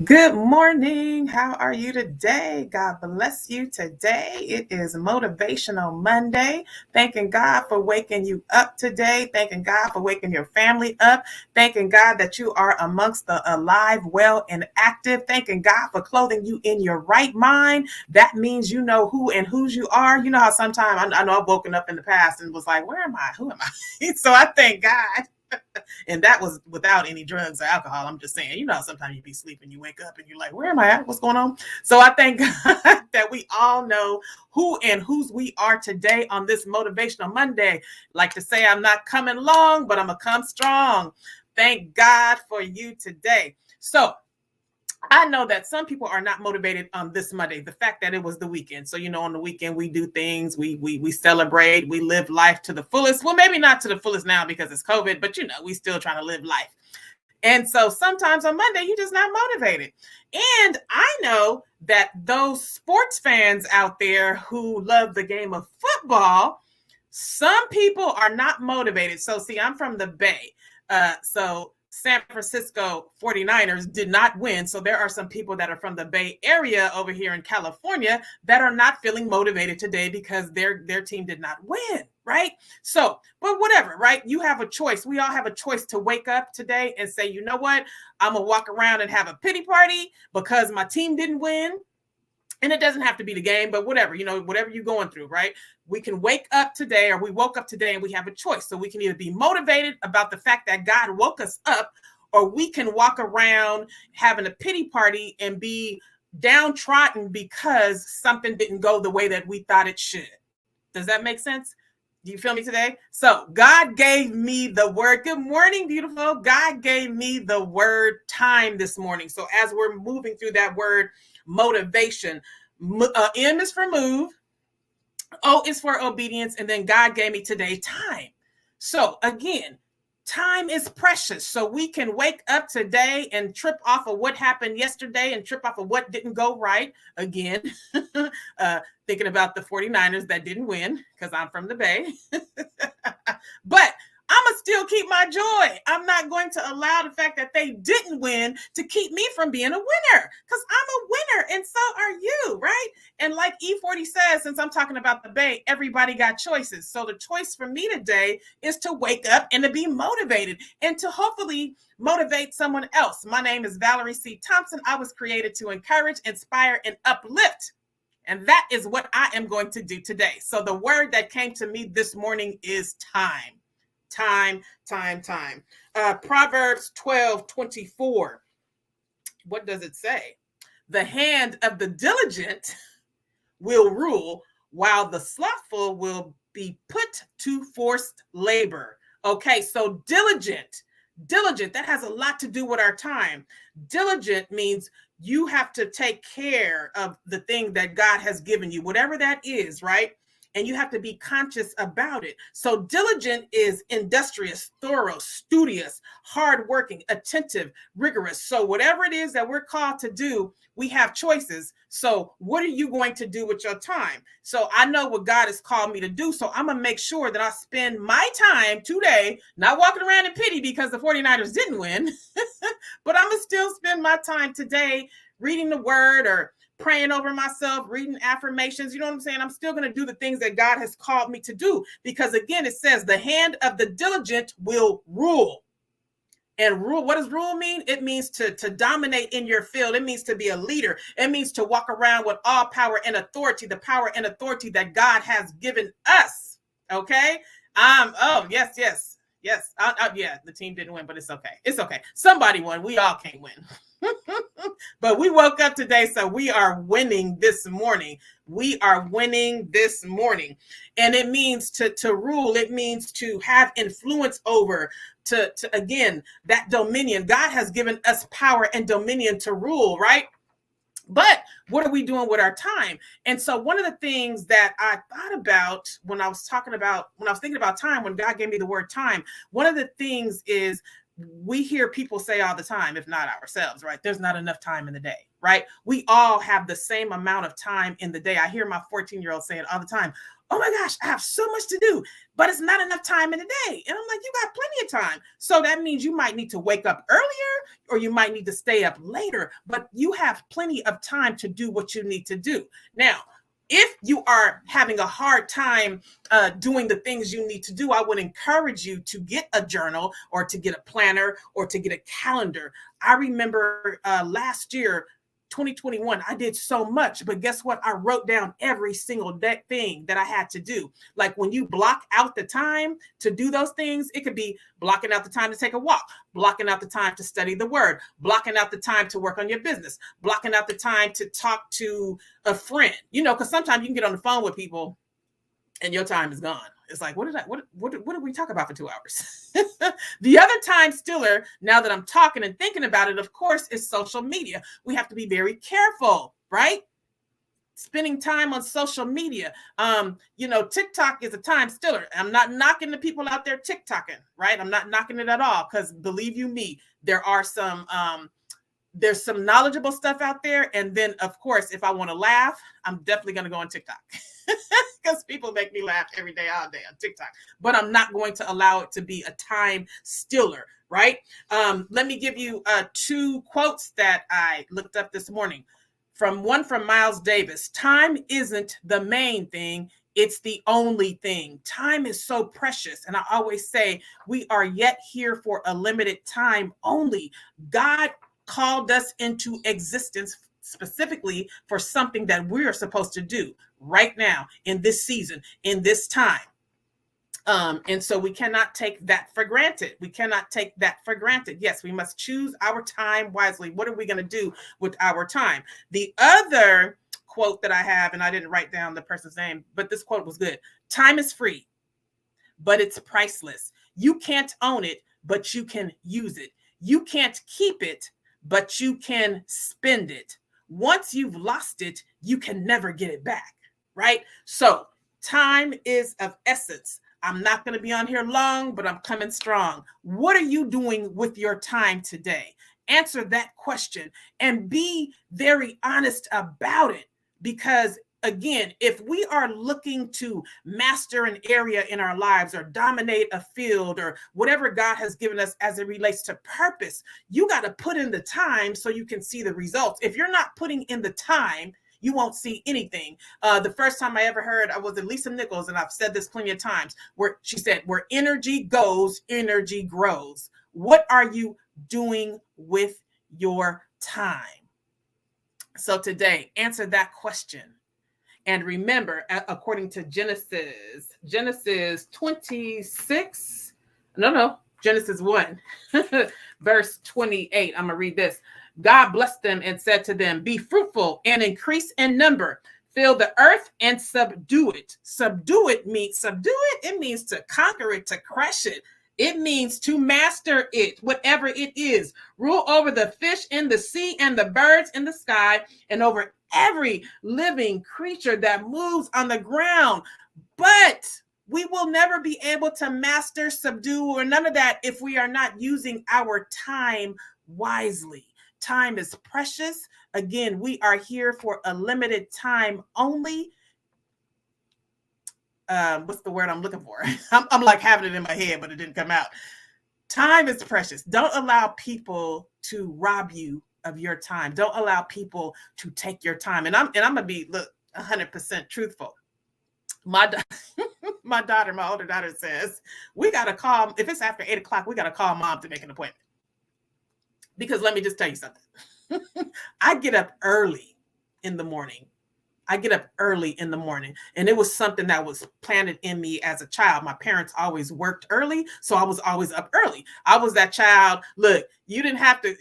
Good morning. How are you today? God bless you today. It is Motivational Monday. Thanking God for waking you up today. Thanking God for waking your family up. Thanking God that you are amongst the alive, well, and active. Thanking God for clothing you in your right mind. That means you know who and whose you are. You know how sometimes I know I've woken up in the past and was like, where am I? Who am I? So I thank God. And that was without any drugs or alcohol. I'm just saying, sometimes you be sleeping, you wake up and you're like, where am I at? What's going on? So I thank God that we all know who and whose we are today on this Motivational Monday. Like to say, I'm not coming long, but I'm going to come strong. Thank God for you today. So I know that some people are not motivated on this Monday. The fact that it was the weekend. So, on the weekend we do things, we celebrate, we live life to the fullest. Well, maybe not to the fullest now because it's COVID, but we still trying to live life. And so sometimes on Monday you're just not motivated. And I know that those sports fans out there who love the game of football, some people are not motivated. So see, I'm from the Bay. So San Francisco 49ers did not win. So there are some people that are from the Bay Area over here in California that are not feeling motivated today because their team did not win, right? So, but whatever, right? You have a choice. We all have a choice to wake up today and say, you know what? I'm going to walk around and have a pity party because my team didn't win. And it doesn't have to be the game, but whatever, whatever you're going through, right? We can wake up today, or we woke up today and we have a choice. So we can either be motivated about the fact that God woke us up, or we can walk around having a pity party and be downtrodden because something didn't go the way that we thought it should. Does that make sense? Do you feel me today? So God gave me the word. Good morning, beautiful. God gave me the word time this morning. So as we're moving through that word, motivation, M is for move, O is for obedience, and then God gave me today time. So again, time is precious. So we can wake up today and trip off of what happened yesterday and trip off of what didn't go right. Again, thinking about the 49ers that didn't win because I'm from the Bay. But I'm going to still keep my joy. I'm not going to allow the fact that they didn't win to keep me from being a winner, because I'm a winner and so are you, right? And like E40 says, since I'm talking about the Bay, everybody got choices. So the choice for me today is to wake up and to be motivated and to hopefully motivate someone else. My name is Valerie C. Thompson. I was created to encourage, inspire, and uplift. And that is what I am going to do today. So the word that came to me this morning is time. Time. Proverbs 12:24. What does it say? The hand of the diligent will rule, while the slothful will be put to forced labor. Okay, so diligent, that has a lot to do with our time. Diligent means you have to take care of the thing that God has given you, whatever that is, right? And you have to be conscious about it. So diligent is industrious, thorough, studious, hardworking, attentive, rigorous. So whatever it is that we're called to do, we have choices. So what are you going to do with your time? So I know what God has called me to do. So I'm going to make sure that I spend my time today, not walking around in pity because the 49ers didn't win, but I'm going to still spend my time today reading the word or praying over myself, reading affirmations. You know what I'm saying? I'm still going to do the things that God has called me to do, because again, it says the hand of the diligent will rule. And rule, what does rule mean? It means to dominate in your field. It means to be a leader. It means to walk around with all power and authority, the power and authority that God has given us. Okay. Oh, yes. Yeah, the team didn't win, but it's okay. It's okay. Somebody won. We all can't win. But we woke up today, so we are winning this morning. We are winning this morning. And it means to rule. It means to have influence over, to again, that dominion. God has given us power and dominion to rule, right? But what are we doing with our time? And so one of the things that I thought about when I was thinking about time, when God gave me the word time, one of the things is, we hear people say all the time, if not ourselves, right? There's not enough time in the day, right? We all have the same amount of time in the day. I hear my 14-year-old say it all the time. oh my gosh, I have so much to do, but it's not enough time in the day. And I'm like, you got plenty of time. So that means you might need to wake up earlier or you might need to stay up later, but you have plenty of time to do what you need to do. Now, if you are having a hard time doing the things you need to do, I would encourage you to get a journal or to get a planner or to get a calendar. I remember last year, 2021, I did so much, but guess what? I wrote down every single thing that I had to do. Like when you block out the time to do those things, it could be blocking out the time to take a walk, blocking out the time to study the word, blocking out the time to work on your business, blocking out the time to talk to a friend, because sometimes you can get on the phone with people and your time is gone. It's like, what did we talk about for 2 hours? The other time stiller, now that I'm talking and thinking about it, of course, is social media. We have to be very careful, right? Spending time on social media. TikTok is a time stiller. I'm not knocking the people out there TikToking, right? I'm not knocking it at all, because believe you me, there are there's some knowledgeable stuff out there. And then, of course, if I want to laugh, I'm definitely going to go on TikTok because people make me laugh every day, all day on TikTok. But I'm not going to allow it to be a time stiller, right? Let me give you 2 quotes that I looked up this morning. One from Miles Davis. Time isn't the main thing. It's the only thing. Time is so precious. And I always say we are yet here for a limited time only. God called us into existence specifically for something that we are supposed to do right now, in this season, in this time. And so we cannot take that for granted. We cannot take that for granted. Yes, we must choose our time wisely. What are we going to do with our time? The other quote that I have, and I didn't write down the person's name, but this quote was good. Time is free, but it's priceless. You can't own it, but you can use it. You can't keep it, but you can spend it. Once you've lost it, you can never get it back, right? So time is of essence. I'm not going to be on here long, but I'm coming strong. What are you doing with your time today? Answer that question and be very honest about it, because again, if we are looking to master an area in our lives or dominate a field or whatever God has given us as it relates to purpose, you got to put in the time so you can see the results. If you're not putting in the time, you won't see anything. The first time I ever heard, I was at Lisa Nichols, and I've said this plenty of times, where she said, where energy goes, energy grows. What are you doing with your time? So today, answer that question. And remember, according to Genesis 26, Genesis 1, verse 28. I'm going to read this. God blessed them and said to them, be fruitful and increase in number. Fill the earth and subdue it. Subdue it means it means to conquer it, to crush it. It means to master it, whatever it is. Rule over the fish in the sea and the birds in the sky, and over every living creature that moves on the ground. But we will never be able to master, subdue, or none of that if we are not using our time wisely. Time is precious. Again, we are here for a limited time only. What's the word I'm looking for? I'm like having it in my head, but it didn't come out. Time is precious. Don't allow people to rob you of your time. Don't allow people to take your time. And I'm gonna be 100% truthful. My older daughter says, we gotta call, if it's after 8 o'clock, we gotta call mom to make an appointment. Because let me just tell you something. I get up early in the morning. And it was something that was planted in me as a child. My parents always worked early, so I was always up early. I was that child. Look, you didn't have to.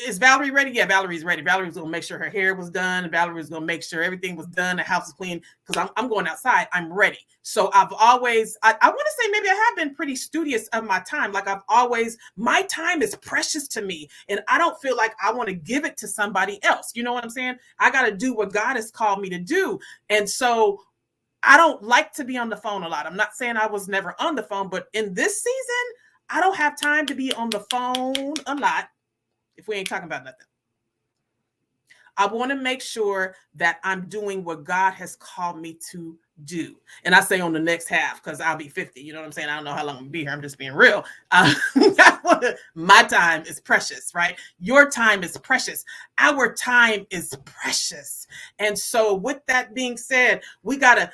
Is Valerie ready? Yeah, Valerie's ready. Valerie's going to make sure her hair was done. Valerie was going to make sure everything was done. The house is clean, because I'm going outside. I'm ready. So I've always, I want to say maybe I have been pretty studious of my time. Like my time is precious to me, and I don't feel like I want to give it to somebody else. You know what I'm saying? I got to do what God has called me to do. And so I don't like to be on the phone a lot. I'm not saying I was never on the phone, but in this season, I don't have time to be on the phone a lot if we ain't talking about nothing. I want to make sure that I'm doing what God has called me to do. And I say on the next half because I'll be 50. You know what I'm saying? I don't know how long I'm going to be here. I'm just being real. My time is precious, right? Your time is precious. Our time is precious. And so with that being said, we gotta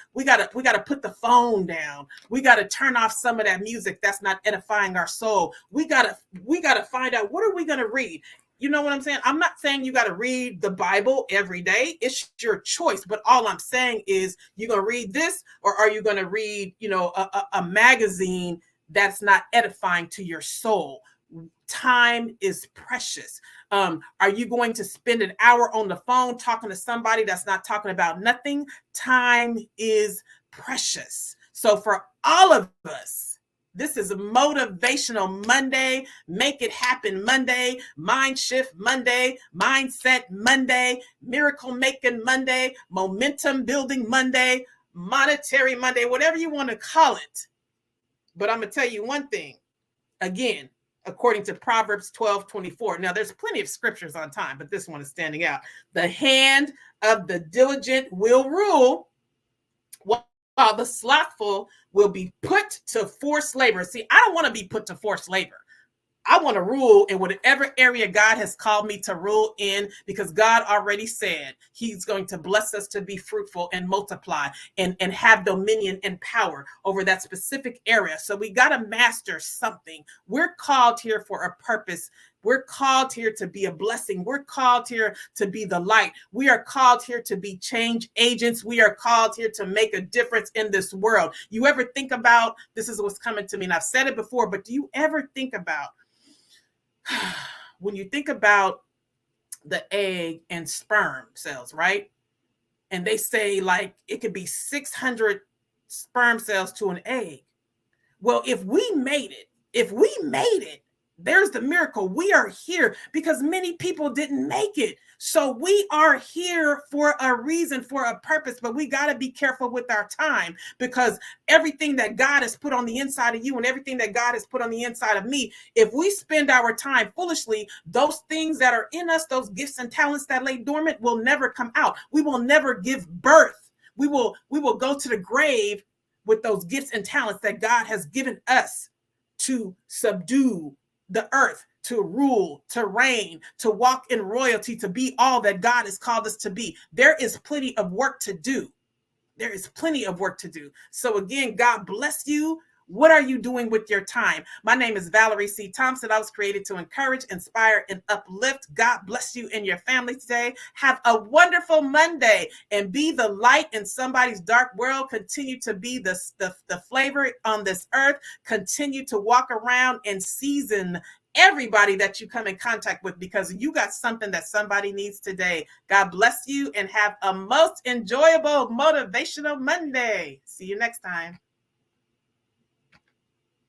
put the phone down. We gotta turn off some of that music that's not edifying our soul. We gotta find out, what are we gonna read? You know what I'm saying? I'm not saying you got to read the Bible every day. It's your choice. But all I'm saying is, you're going to read this, or are you going to read, a magazine that's not edifying to your soul? Time is precious. Are you going to spend an hour on the phone talking to somebody that's not talking about nothing? Time is precious. So for all of us, this is a Motivational Monday, Make It Happen Monday, Mind Shift Monday, Mindset Monday, Miracle Making Monday, Momentum Building Monday, Monetary Monday, whatever you want to call it. But I'm going to tell you one thing, again, according to Proverbs 12:24. Now, there's plenty of scriptures on time, but this one is standing out. The hand of the diligent will rule, while the slothful will be put to forced labor. See, I don't want to be put to forced labor. I want to rule in whatever area God has called me to rule in, because God already said he's going to bless us to be fruitful and multiply and have dominion and power over that specific area. So we got to master something. We're called here for a purpose. We're called here to be a blessing. We're called here to be the light. We are called here to be change agents. We are called here to make a difference in this world. You ever think about, this is what's coming to me, and I've said it before, but do you ever think about, when you think about the egg and sperm cells, right? And they say like it could be 600 sperm cells to an egg. Well, if we made it, there's the miracle. We are here because many people didn't make it. So we are here for a reason, for a purpose, but we got to be careful with our time, because everything that God has put on the inside of you and everything that God has put on the inside of me, if we spend our time foolishly, those things that are in us, those gifts and talents that lay dormant, will never come out. We will never give birth. We will go to the grave with those gifts and talents that God has given us to subdue the earth, to rule, to reign, to walk in royalty, to be all that God has called us to be. There is plenty of work to do. There is plenty of work to do. So again, God bless you. What are you doing with your time? My name is Valerie C. Thompson. I was created to encourage, inspire, and uplift. God bless you and your family today. Have a wonderful Monday and be the light in somebody's dark world. Continue to be the flavor on this earth. Continue to walk around and season everybody that you come in contact with, because you got something that somebody needs today. God bless you and have a most enjoyable Motivational Monday. See you next time.